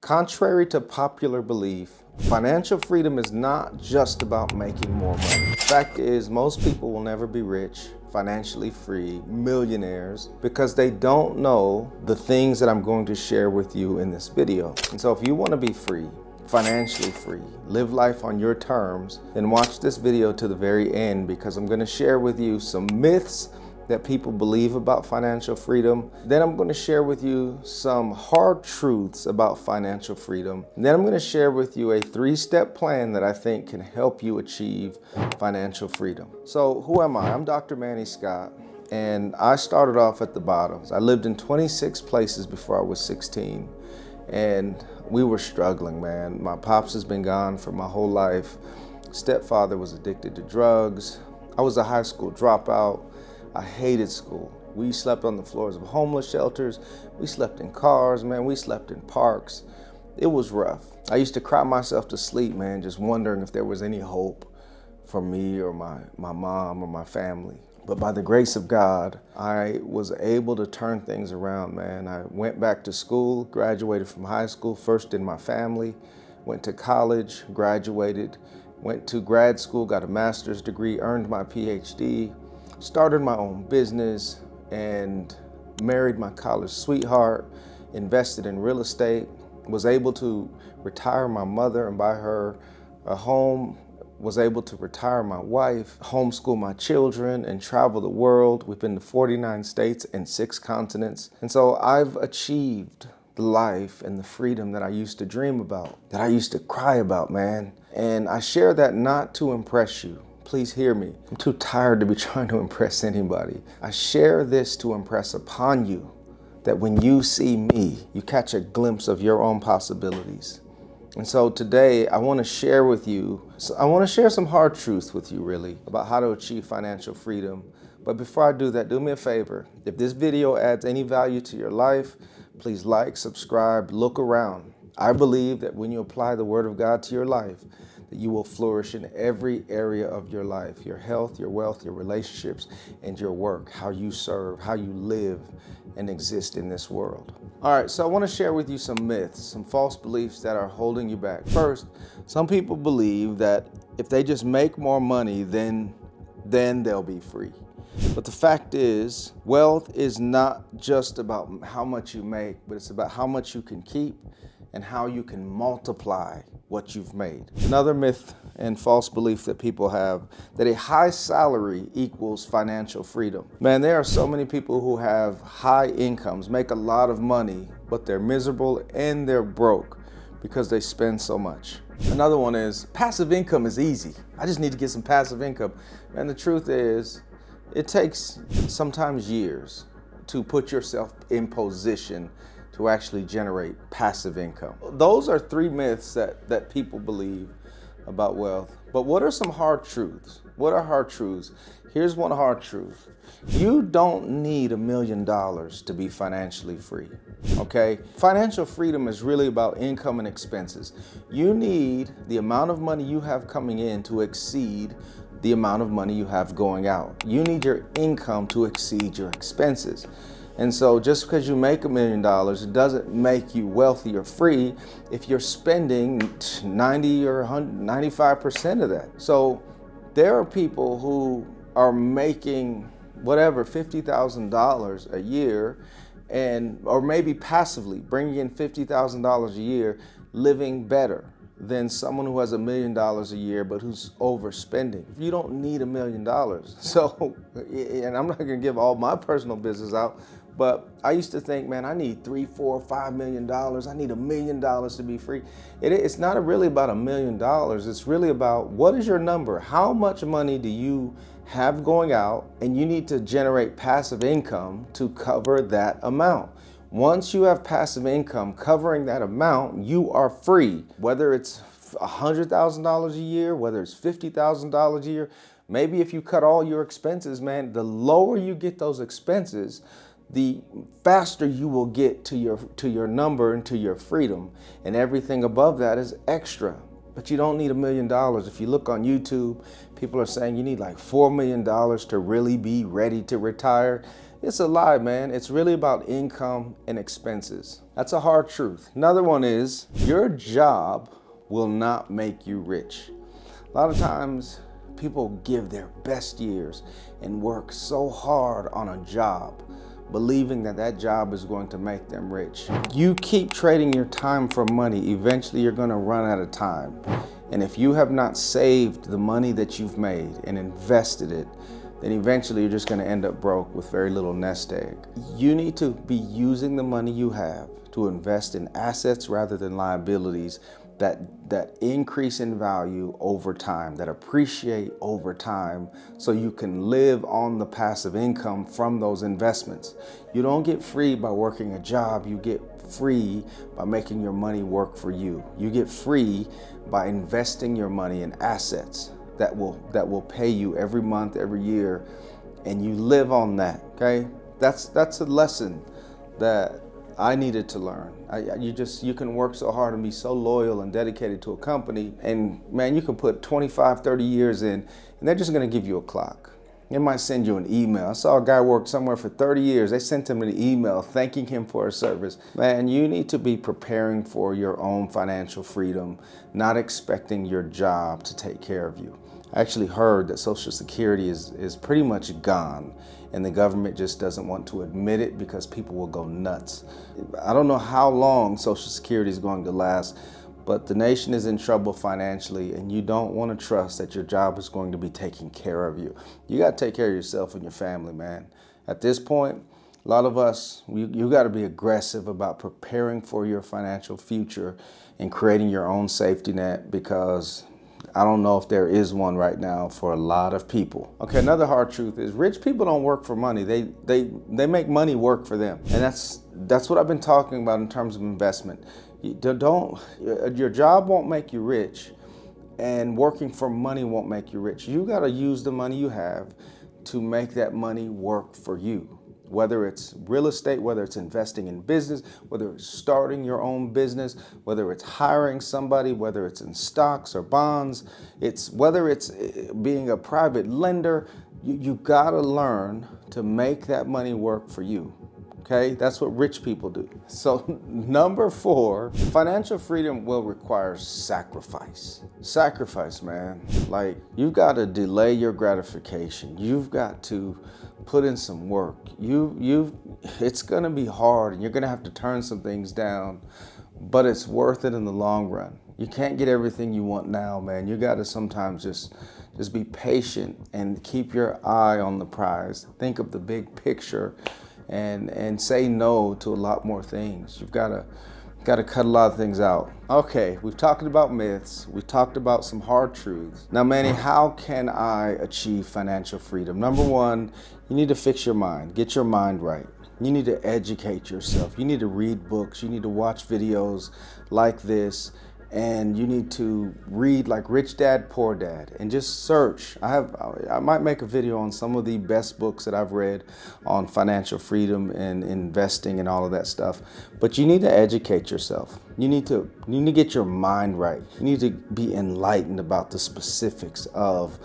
Contrary to popular belief, financial freedom is not just about making more money. The fact is, most people will never be rich, financially free, millionaires, because they don't know the things that I'm going to share with you in this video. And so if you want to be free, financially free, live life on your terms, then watch this video to the very end, because I'm going to share with you some myths that people believe about financial freedom. Then I'm going to share with you some hard truths about financial freedom. And then I'm going to share with you a 3-step plan that I think can help you achieve financial freedom. So who am I? I'm Dr. Manny Scott, and I started off at the bottom. I lived in 26 places before I was 16, and we were struggling, man. My pops has been gone for my whole life. Stepfather was addicted to drugs. I was a high school dropout. I hated school. We slept on the floors of homeless shelters. We slept in cars, man. We slept in parks. It was rough. I used to cry myself to sleep, man, just wondering if there was any hope for me or my mom or my family. But by the grace of God, I was able to turn things around, man. I went back to school, graduated from high school, first in my family, went to college, graduated, went to grad school, got a master's degree, earned my PhD, started my own business, and married my college sweetheart, invested in real estate, was able to retire my mother and buy her a home, was able to retire my wife, homeschool my children, and travel the world. We've been to 49 states and 6 continents. And so I've achieved the life and the freedom that I used to dream about, that I used to cry about, man. And I share that not to impress you. Please hear me. I'm too tired to be trying to impress anybody. I share this to impress upon you that when you see me, you catch a glimpse of your own possibilities. And so today I want to share with you, I want to share some hard truths with you really about how to achieve financial freedom. But before I do that, do me a favor. If this video adds any value to your life, please like, subscribe, look around. I believe that when you apply the Word of God to your life, that you will flourish in every area of your life, your health, your wealth, your relationships, and your work, how you serve, how you live and exist in this world. All right, so I want to share with you some myths, some false beliefs that are holding you back. First, some people believe that if they just make more money, then they'll be free. But the fact is, wealth is not just about how much you make, but it's about how much you can keep and how you can multiply what you've made. Another myth and false belief that people have, that a high salary equals financial freedom. Man, there are so many people who have high incomes, make a lot of money, but they're miserable and they're broke because they spend so much. Another one is passive income is easy. I just need to get some passive income. And the truth is, it takes sometimes years to put yourself in position to actually generate passive income. Those are 3 myths that people believe about wealth. But what are some hard truths? What are hard truths? Here's one hard truth. You don't need $1 million to be financially free, okay? Financial freedom is really about income and expenses. You need the amount of money you have coming in to exceed the amount of money you have going out. You need your income to exceed your expenses. And so just because you make $1 million, it doesn't make you wealthy or free if you're spending 90 or 95% of that. So there are people who are making whatever, $50,000 a year, or maybe passively bringing in $50,000 a year, living better than someone who has $1 million a year but who's overspending. You don't need $1 million. So, and I'm not gonna give all my personal business out, but I used to think, man, I need $3, $4, $5 million. I need $1 million to be free. It's not really about $1 million. It's really about, what is your number? How much money do you have going out? And you need to generate passive income to cover that amount. Once you have passive income covering that amount, you are free. Whether it's $100,000 a year, whether it's $50,000 a year, maybe if you cut all your expenses, man, the lower you get those expenses, the faster you will get to your number and to your freedom. And everything above that is extra. But you don't need $1 million. If you look on YouTube, people are saying you need like $4 million to really be ready to retire. It's a lie, man. It's really about income and expenses. That's a hard truth. Another one is your job will not make you rich. A lot of times people give their best years and work so hard on a job, believing that that job is going to make them rich. You keep trading your time for money, eventually you're going to run out of time. And if you have not saved the money that you've made and invested it, then eventually you're just going to end up broke with very little nest egg. You need to be using the money you have to invest in assets rather than liabilities that increase in value over time, that appreciate over time, so you can live on the passive income from those investments. You don't get free by working a job, you get free by making your money work for you. You get free by investing your money in assets that will pay you every month, every year, and you live on that, okay? That's a lesson that I needed to learn. You can work so hard and be so loyal and dedicated to a company, and man, you can put 25, 30 years in, and they're just gonna give you a clock. They might send you an email. I saw a guy work somewhere for 30 years. They sent him an email thanking him for his service. Man, you need to be preparing for your own financial freedom, not expecting your job to take care of you. I actually heard that Social Security is pretty much gone, and the government just doesn't want to admit it because people will go nuts. I don't know how long Social Security is going to last, but the nation is in trouble financially, and you don't want to trust that your job is going to be taking care of you. You got to take care of yourself and your family, man. At this point, a lot of us, you got to be aggressive about preparing for your financial future and creating your own safety net, because I don't know if there is one right now for a lot of people. Okay, another hard truth is rich people don't work for money. They make money work for them. And that's what I've been talking about in terms of investment. Your job won't make you rich, and working for money won't make you rich. You got to use the money you have to make that money work for you. Whether it's real estate, whether it's investing in business, whether it's starting your own business, whether it's hiring somebody, whether it's in stocks or bonds, whether it's being a private lender, you gotta learn to make that money work for you. Okay, that's what rich people do. So number 4, financial freedom will require sacrifice. Sacrifice, man. Like, you've got to delay your gratification. You've got to put in some work. It's gonna be hard, and you're gonna have to turn some things down, but it's worth it in the long run. You can't get everything you want now, man. You got to sometimes just be patient and keep your eye on the prize. Think of the big picture. And say no to a lot more things. You've got to cut a lot of things out. Okay, we've talked about myths. We've talked about some hard truths. Now, Manny, how can I achieve financial freedom? Number 1, you need to fix your mind. Get your mind right. You need to educate yourself. You need to read books. You need to watch videos like this. And you need to read like Rich Dad, Poor Dad, and just search. I might make a video on some of the best books that I've read on financial freedom and investing and all of that stuff. But you need to educate yourself. You need to get your mind right. You need to be enlightened about the specifics of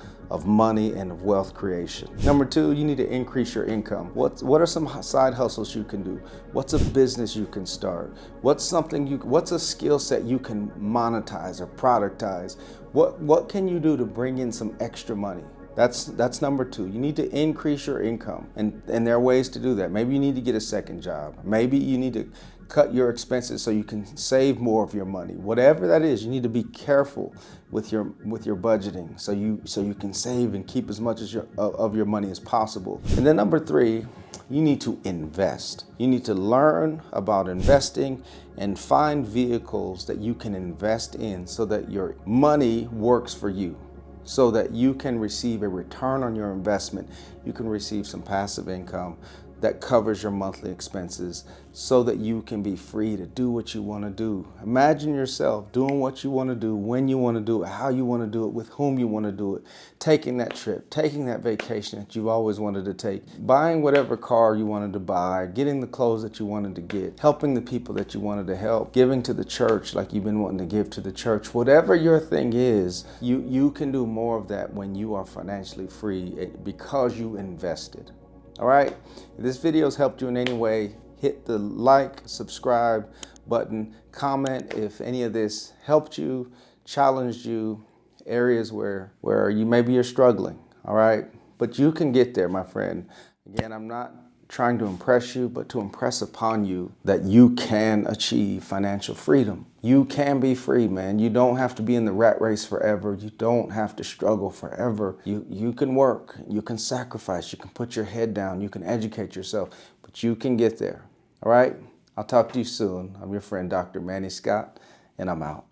money and of wealth creation. Number 2, you need to increase your income. What are some side hustles you can do? What's a business you can start? What's a skill set you can monetize or productize? What can you do to bring in some extra money? That's number 2. You need to increase your income, and there are ways to do that. Maybe you need to get a second job. Maybe you need to cut your expenses so you can save more of your money. Whatever that is, you need to be careful with your budgeting so you can save and keep as much of your money as possible. And then number 3, you need to invest. You need to learn about investing and find vehicles that you can invest in so that your money works for you, so that you can receive a return on your investment. You can receive some passive income that covers your monthly expenses so that you can be free to do what you want to do. Imagine yourself doing what you want to do, when you want to do it, how you want to do it, with whom you want to do it, taking that trip, taking that vacation that you've always wanted to take, buying whatever car you wanted to buy, getting the clothes that you wanted to get, helping the people that you wanted to help, giving to the church like you've been wanting to give to the church. Whatever your thing is, you can do more of that when you are financially free because you invested. All right, if this video has helped you in any way, hit the like, subscribe button, comment if any of this helped you, challenged you, areas where you maybe you're struggling. All right, but you can get there, my friend. Again, I'm not trying to impress you, but to impress upon you that you can achieve financial freedom. You can be free, man. You don't have to be in the rat race forever. You don't have to struggle forever. You can work, you can sacrifice, you can put your head down, you can educate yourself, but you can get there. All right? I'll talk to you soon. I'm your friend, Dr. Manny Scott, and I'm out.